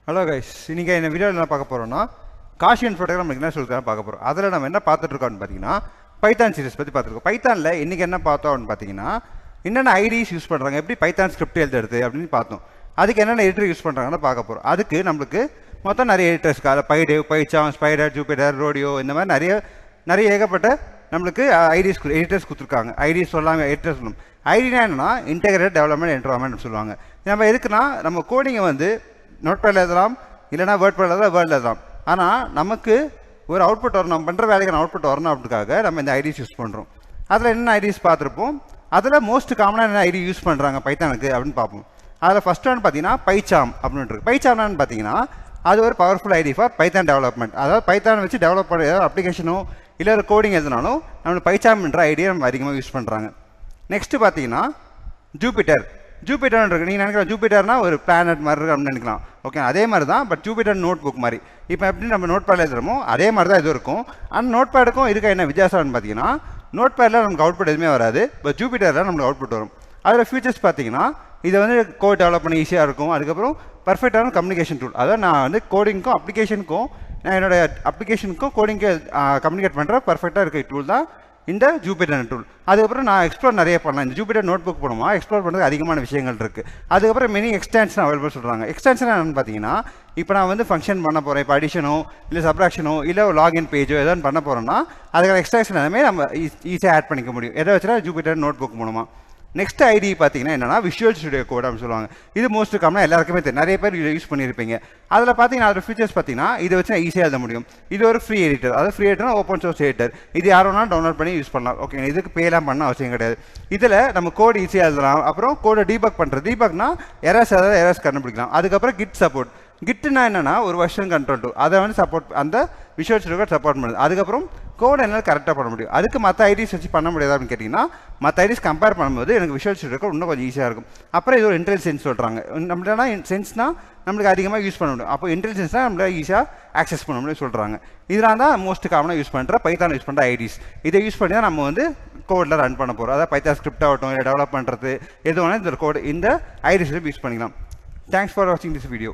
Hello guys, இன்றைக்கி இந்த வீடியோவில் என்ன பார்க்க போகிறோம்னா காஷியன் ஃபோட்டோகிராம் நமக்கு என்ன சொல்லிட்டு பார்க்க போகிறோம். அதில் நம்ம என்ன பார்த்துட்ருக்கோம்னு பார்த்தீங்கன்னா பைத்தான் சீரிஸ் பற்றி பார்த்துருக்கோம். பைத்தானில் இன்றைக்கி என்ன பார்த்தோம் அப்படின்னு பார்த்தீங்கன்னா என்னென்ன ஐடிஸ் யூஸ் பண்ணுறாங்க, எப்படி பைத்தான் ஸ்கிரிப்ட் எழுதுறது அப்படின்னு பார்த்தோம். அதுக்கு என்னென்ன எடிட்டர் யூஸ் பண்ணுறாங்கன்னு பார்க்க போகிறோம். அதுக்கு நம்மளுக்கு மொத்தம் நிறைய எடிட்டர்ஸ்க்கு அதில் பைடேவ், பைச்சாம், ஸ்பைடர், ஜூபிட்டர், ரோடியோ இந்த மாதிரி நிறைய ஏகப்பட்ட நம்மளுக்கு எடிட்டர்ஸ் கொடுத்துருக்காங்க. ஐடிஸ் சொல்லாமல் எடிட்டர்ஸ் சொல்லணும். ஐடினா என்னன்னா இன்டெகிரேட் டெவலப்மெண்ட் என்வரான்மெண்ட் சொல்லுவாங்க. நம்ம எதுக்குன்னா நம்ம கோடிங்கை வந்து நோட்பேடில் எழுதலாம், இல்லைனா வேர்ட்பேடில் எழுதலாம், வேர்டில் எழுதலாம். ஆனால் நமக்கு ஒரு அவுட்புட் வரும், நம்ம பண்ணுற வேலைக்கான அவுட்புட் வரணும் அப்படிக்காக நம்ம இந்த ஐடிஸ் யூஸ் பண்ணுறோம். அதில் என்னென்ன ஐடிஸ் பார்த்துருப்போம். அதில் மோஸ்ட் காமனாக என்ன ஐடி யூஸ் பண்ணுறாங்க பைத்தானுக்கு அப்படின்னு பார்ப்போம். அதில் ஃபஸ்ட் ஒன் பார்த்தீங்கன்னா பைச்சாம் அப்படின்னு இருக்கு. பைச்சாம்னு பார்த்தீங்கன்னா அது ஒரு powerful IDE for Python development. அதாவது பைத்தான் வச்சு டெவலப் பண்ண ஏதாவது அப்ளிகேஷனோ இல்லை ஒரு கோடிங் எதுனாலும் நம்மளுக்கு பைச்சாம்ன்ற ஐடியா நம்ம அதிகமாக யூஸ் பண்ணுறாங்க. நெக்ஸ்ட்டு பார்த்தீங்கன்னா ஜூபிட்டர். ஜூபிட்டர்னு இருக்குது. நீங்கள் நினைக்கலாம் ஜூபிட்டர்னா ஒரு பிளானட் மாதிரி இருக்குது அப்படின்னு நினைக்கலாம். ஓகே, அதே மாதிரி தான். பட் ஜூபிட்டர் நோட் புக் மாதிரி. இப்போ எப்படி நம்ம நோட் பேடில் எழுதுறோமோ அதே மாதிரி தான் இது இருக்கும். அந்த நோட் பேடுக்கும் இருக்க என்ன வித்தியாசம்னு பார்த்தீங்கன்னா நோட் பேடில் நமக்கு அவுட்புட் எதுவுமே வராது. பட் ஜூபிட்டரில் நமக்கு அவுட்புட் வரும். அதில் ஃபியூச்சர்ஸ் பார்த்தீங்கன்னா இதை வந்து கோட் டெவலப் பண்ண ஈஸியாக இருக்கும். அதுக்கப்புறம் பர்ஃபெக்டான கம்யூனிகேஷன் டூல். அதாவது நான் வந்து கோடிங்க்கும் அப்ளிகேஷனுக்கும் என்னோடய அப்ளிகேஷனுக்கும் கோடிங்க்கு கம்யூனிகேட் பண்ணுற பர்ஃபெக்டாக இருக்க டூல் தான் இந்த ஜூபிட்டர் டூல். அதுக்கப்புறம் நான் எக்ஸ்ப்ளோர் நிறைய பண்ணலாம். இந்த ஜூபிட்டர் நோட் புக் போடுமா எக்ஸ்ப்ளோர் பண்ணுறது அதிகமான விஷயங்கள் இருக்குது. அதுக்கப்புறம் மெனி எக்ஸ்டென்ஷன் அவைலபிள் சொல்கிறாங்க. எக்ஸ்டென்ஷன் என்னென்னு பார்த்தீங்கன்னா இப்போ நான் வந்து ஃபங்க்ஷன் பண்ண போகிறேன், இப்போ அடிஷனோ இல்லை சப்ராக்ஷனோ இல்லை லாகின் பேஜோ எதாவது பண்ண போகிறோம்னா அதுக்கான எக்ஸ்டென்ஷன் எல்லாமே நம்ம ஈஸியாக ஆட் பண்ணிக்க முடியும். எதை வச்சுனா ஜூபிட்டர் நோட் புக் மூலமா. நெக்ஸ்ட் ஐடி பார்த்தீங்கன்னா என்னன்னா விஷுவல் ஸ்டுடியோ கோட் அப்படின்னு சொல்லுவாங்க. இது மோஸ்ட் காமனாக எல்லாருக்குமே தெரியும், நிறைய பேர் இதை யூஸ் பண்ணியிருப்பீங்க. அதில் பார்த்தீங்கன்னா அதோட ஃபீச்சர்ஸ் பார்த்தீங்கன்னா இதை வச்சு நான் ஈஸியாக எழுத முடியும். இது ஒரு ஃப்ரீ எடிட்டர். அதாவது ஃப்ரீ எடிட்டர்னா ஓப்பன் சோர்ஸ் எடிட்டர். இது யார் வேணாலும் டவுன்லோட் பண்ணி யூஸ் பண்ணலாம். ஓகே, இதுக்கு பேலாம் பண்ண அவசியம் கிடையாது. இதில் நம்ம கோட் ஈஸியாக எழுதலாம். அப்புறம் கோடை டீபக் பண்ணுறது. டீபக்னா எரர்ஸ் கண்டுபிடிக்கலாம். அதுக்கப்புறம் கிட் சப்போர்ட். கிட்னா என்னன்னா ஒரு வெர்ஷன் கண்ட்ரோல் டூல். அதை வந்து சப்போர்ட் அந்த விஷுவல் ஸ்டுடியோ சப்போர்ட் பண்ணுது. அதுக்கப்புறம் கோட் என்னால் கரெக்டாக பண்ண முடியும். அதுக்கு மற்ற ஐடிஸ் வச்சு பண்ண முடியாது அப்படின்னு கேட்டிங்கன்னா மற்ற ஐடிஸ் கம்பேர் பண்ணும்போது எனக்கு விஷுவல் ஸ்டுடியோ இன்னும் கொஞ்சம் ஈஸியாக இருக்கும். அப்புறம் இது ஒரு இன்டெலிஜென்ஸ் சொல்கிறாங்க. நம்மளா சென்ஸ்னால் நம்மளுக்கு அதிகமாக யூஸ் பண்ண முடியும். அப்போ இன்டெலிஜென்ஸ்னால் நம்மளால் ஈஸியாக ஆக்சஸ் பண்ண முடியும் சொல்கிறாங்க. இதெல்லாம் தான் மோஸ்ட் காமனாக யூஸ் பண்ணுற பைத்தான் யூஸ் பண்ணுற ஐடிஸ். இதை யூஸ் பண்ணி தான் நம்ம வந்து கோடில் ரன் பண்ண போகிறோம். அதாவது பைத்தான் ஸ்கிரிப்ட் ஆகட்டும் இல்லை டெவலப் பண்ணுறது எது வேணாலும் இந்த கோட் இந்த ஐடிஸ் யூஸ் பண்ணிக்கலாம். தேங்க்ஸ் ஃபார் வாட்சிங் திஸ் வீடியோ.